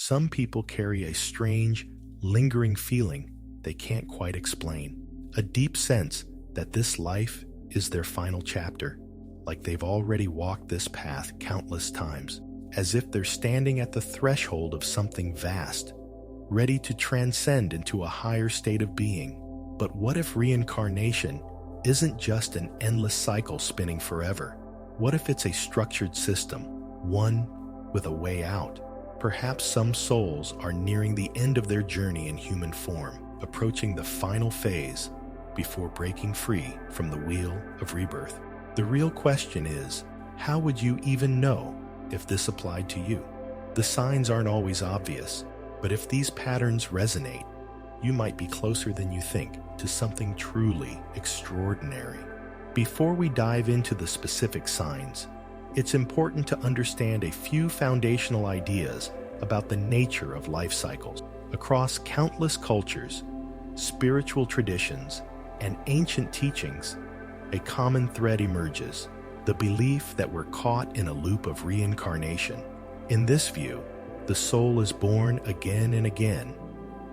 some people carry a strange, lingering feeling they can't quite explain. A deep sense that this life is their final chapter, like they've already walked this path countless times, as if they're standing at the threshold of something vast, ready to transcend into a higher state of being. But what if reincarnation isn't just an endless cycle spinning forever? What if it's a structured system, one with a way out? Perhaps some souls are nearing the end of their journey in human form, approaching the final phase before breaking free from the wheel of rebirth. The real question is, how would you even know if this applied to you? The signs aren't always obvious, but if these patterns resonate, you might be closer than you think to something truly extraordinary. Before we dive into the specific signs, it's important to understand a few foundational ideas about the nature of life cycles. Across countless cultures, spiritual traditions, and ancient teachings, a common thread emerges: the belief that we're caught in a loop of reincarnation. In this view, the soul is born again and again,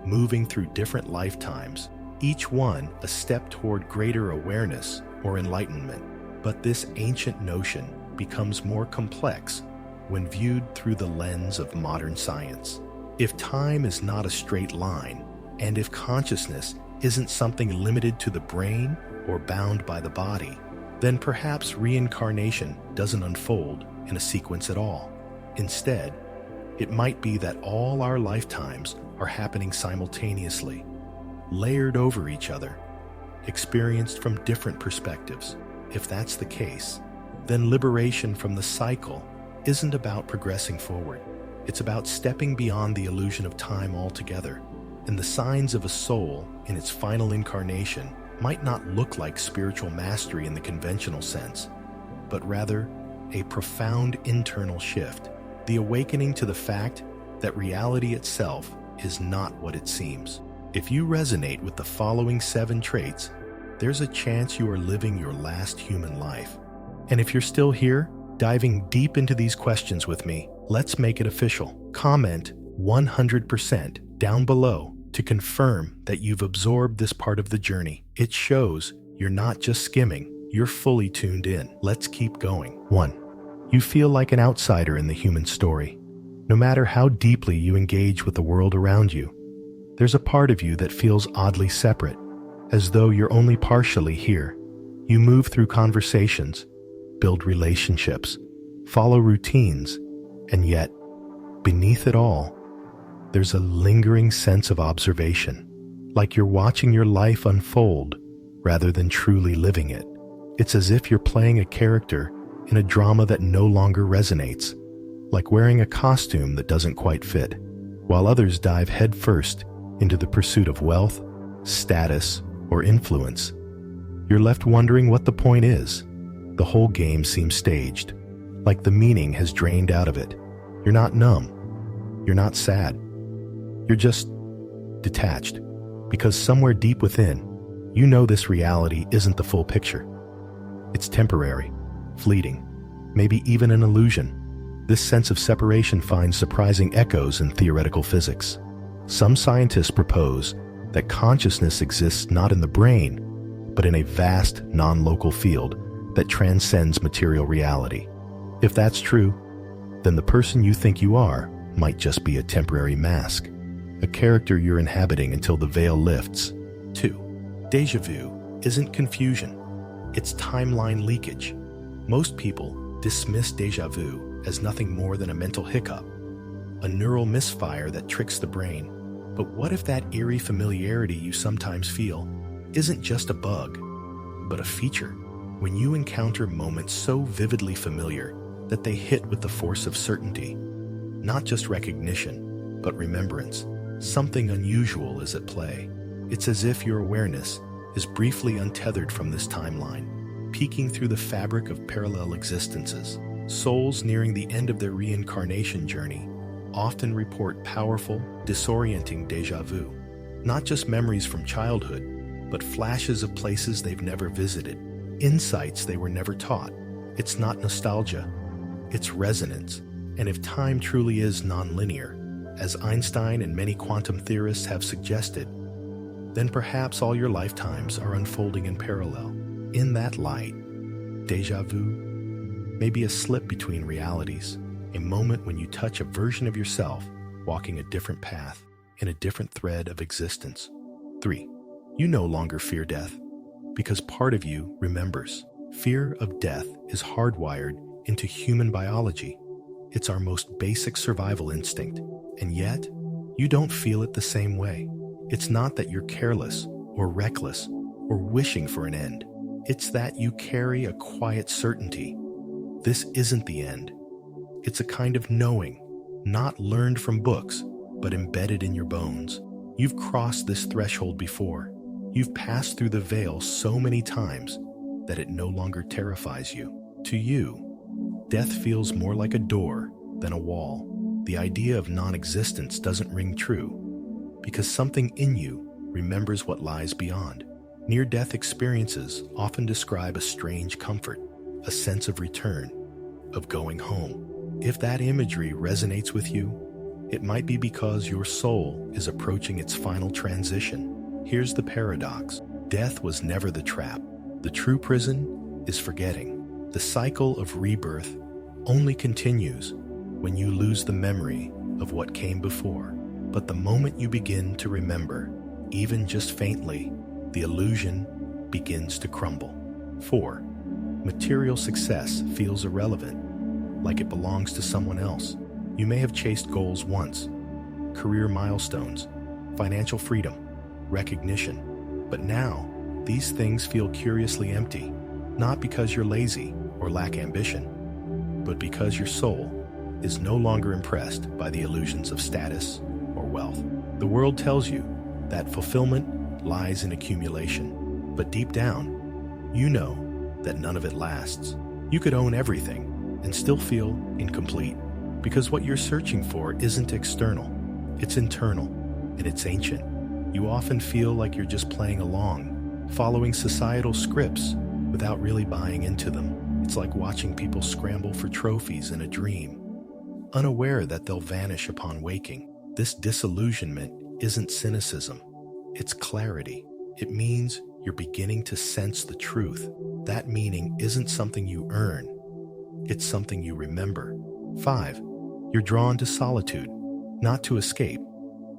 moving through different lifetimes, each one a step toward greater awareness or enlightenment. But this ancient notion becomes more complex when viewed through the lens of modern science. If time is not a straight line, and if consciousness isn't something limited to the brain or bound by the body, then perhaps reincarnation doesn't unfold in a sequence at all. Instead, it might be that all our lifetimes are happening simultaneously, layered over each other, experienced from different perspectives. If that's the case, then liberation from the cycle isn't about progressing forward. It's about stepping beyond the illusion of time altogether. And the signs of a soul in its final incarnation might not look like spiritual mastery in the conventional sense, but rather a profound internal shift, the awakening to the fact that reality itself is not what it seems. If you resonate with the following 7 traits, there's a chance you are living your last human life. And if you're still here, diving deep into these questions with me, let's make it official. Comment 100% down below to confirm that you've absorbed this part of the journey. It shows you're not just skimming, you're fully tuned in. Let's keep going. 1. You feel like an outsider in the human story. No matter how deeply you engage with the world around you, there's a part of you that feels oddly separate, as though you're only partially here. You move through conversations, build relationships, follow routines, and yet, beneath it all, there's a lingering sense of observation, like you're watching your life unfold rather than truly living it. It's as if you're playing a character in a drama that no longer resonates, like wearing a costume that doesn't quite fit, while others dive headfirst into the pursuit of wealth, status, or influence. You're left wondering what the point is. The whole game seems staged, like the meaning has drained out of it. You're not numb. You're not sad. You're just detached, because somewhere deep within, you know this reality isn't the full picture. It's temporary, fleeting, maybe even an illusion. This sense of separation finds surprising echoes in theoretical physics. Some scientists propose that consciousness exists not in the brain, but in a vast, non-local field that transcends material reality. If that's true, then the person you think you are might just be a temporary mask, a character you're inhabiting until the veil lifts. 2. Déjà vu isn't confusion, it's timeline leakage. Most people dismiss déjà vu as nothing more than a mental hiccup, a neural misfire that tricks the brain. But what if that eerie familiarity you sometimes feel isn't just a bug, but a feature? When you encounter moments so vividly familiar that they hit with the force of certainty, not just recognition, but remembrance, something unusual is at play. It's as if your awareness is briefly untethered from this timeline, peeking through the fabric of parallel existences. Souls nearing the end of their reincarnation journey often report powerful, disorienting déjà vu, not just memories from childhood, but flashes of places they've never visited, insights they were never taught. It's not nostalgia, it's resonance. And if time truly is non-linear, as Einstein and many quantum theorists have suggested, then perhaps all your lifetimes are unfolding in parallel. In that light, déjà vu may be a slip between realities, a moment when you touch a version of yourself walking a different path in a different thread of existence. 3. You no longer fear death because part of you remembers. Fear of death is hardwired into human biology. It's our most basic survival instinct, and yet you don't feel it the same way. It's not that you're careless or reckless or wishing for an end. It's that you carry a quiet certainty. This isn't the end. It's a kind of knowing, not learned from books, but embedded in your bones. You've crossed this threshold before. You've passed through the veil so many times that it no longer terrifies you. To you, death feels more like a door than a wall. The idea of non-existence doesn't ring true because something in you remembers what lies beyond. Near-death experiences often describe a strange comfort, a sense of return, of going home. If that imagery resonates with you, it might be because your soul is approaching its final transition. Here's the paradox. Death was never the trap. The true prison is forgetting. The cycle of rebirth only continues when you lose the memory of what came before. But the moment you begin to remember, even just faintly, the illusion begins to crumble. 4. Material success feels irrelevant, like it belongs to someone else. You may have chased goals once, career milestones, financial freedom, recognition, but now these things feel curiously empty, not because you're lazy or lack ambition, but because your soul is no longer impressed by the illusions of status or wealth. The world tells you that fulfillment lies in accumulation, but deep down, you know that none of it lasts. You could own everything and still feel incomplete, because what you're searching for isn't external, it's internal, and it's ancient. You often feel like you're just playing along, following societal scripts without really buying into them. It's like watching people scramble for trophies in a dream, unaware that they'll vanish upon waking. This disillusionment isn't cynicism, it's clarity. It means you're beginning to sense the truth. That meaning isn't something you earn, it's something you remember. 5. You're drawn to solitude, not to escape,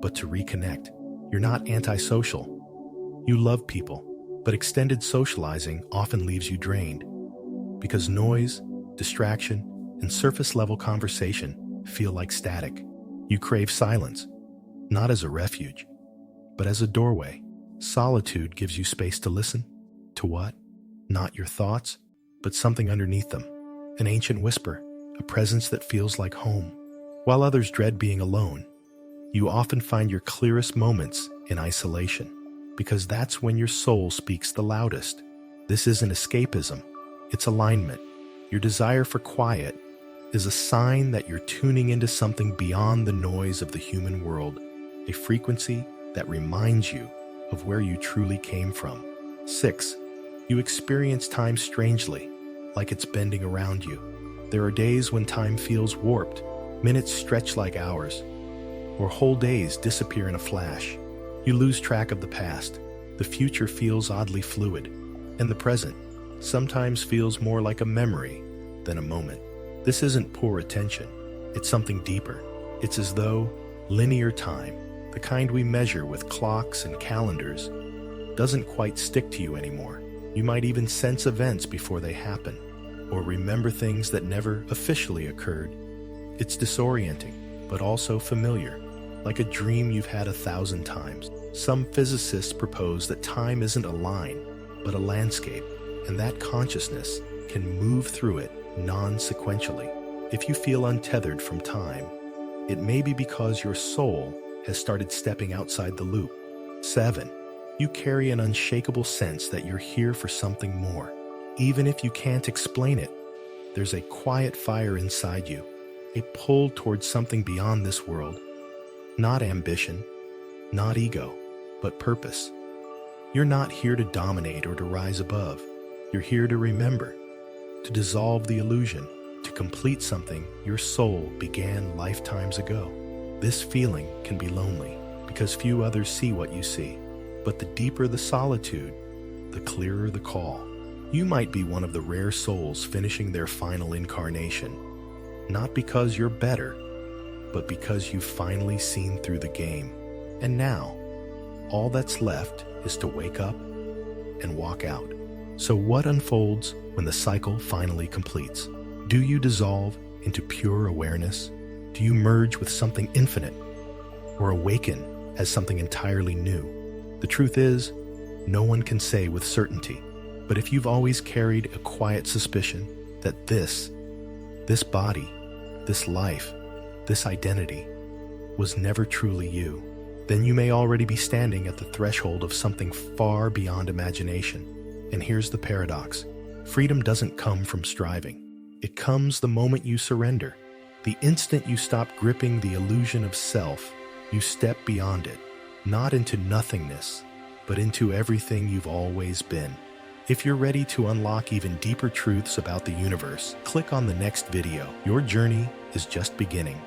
but to reconnect. You're not antisocial. You love people, but extended socializing often leaves you drained because noise, distraction, and surface-level conversation feel like static. You crave silence, not as a refuge, but as a doorway. Solitude gives you space to listen. To what? Not your thoughts, but something underneath them. An ancient whisper, a presence that feels like home. While others dread being alone, you often find your clearest moments in isolation, because that's when your soul speaks the loudest. This isn't escapism, it's alignment. Your desire for quiet is a sign that you're tuning into something beyond the noise of the human world, a frequency that reminds you of where you truly came from. 6. You experience time strangely, like it's bending around you. There are days when time feels warped, minutes stretch like hours, or whole days disappear in a flash. You lose track of the past, the future feels oddly fluid, and the present sometimes feels more like a memory than a moment. This isn't poor attention, it's something deeper. It's as though linear time, the kind we measure with clocks and calendars, doesn't quite stick to you anymore. You might even sense events before they happen, or remember things that never officially occurred. It's disorienting, but also familiar, like a dream you've had 1,000 times. Some physicists propose that time isn't a line, but a landscape, and that consciousness can move through it non-sequentially. If you feel untethered from time, it may be because your soul has started stepping outside the loop. 7. You carry an unshakable sense that you're here for something more. Even if you can't explain it, there's a quiet fire inside you, a pull towards something beyond this world. Not ambition, not ego, but purpose. You're not here to dominate or to rise above. You're here to remember, to dissolve the illusion, to complete something your soul began lifetimes ago. This feeling can be lonely because few others see what you see. But the deeper the solitude, the clearer the call. You might be one of the rare souls finishing their final incarnation, not because you're better, but because you've finally seen through the game. And now, all that's left is to wake up and walk out. So what unfolds when the cycle finally completes? Do you dissolve into pure awareness? Do you merge with something infinite, or awaken as something entirely new? The truth is, no one can say with certainty. But if you've always carried a quiet suspicion that this body, this life, this identity was never truly you, then you may already be standing at the threshold of something far beyond imagination. And here's the paradox. Freedom doesn't come from striving. It comes the moment you surrender. The instant you stop gripping the illusion of self, you step beyond it, not into nothingness, but into everything you've always been. If you're ready to unlock even deeper truths about the universe, click on the next video. Your journey is just beginning.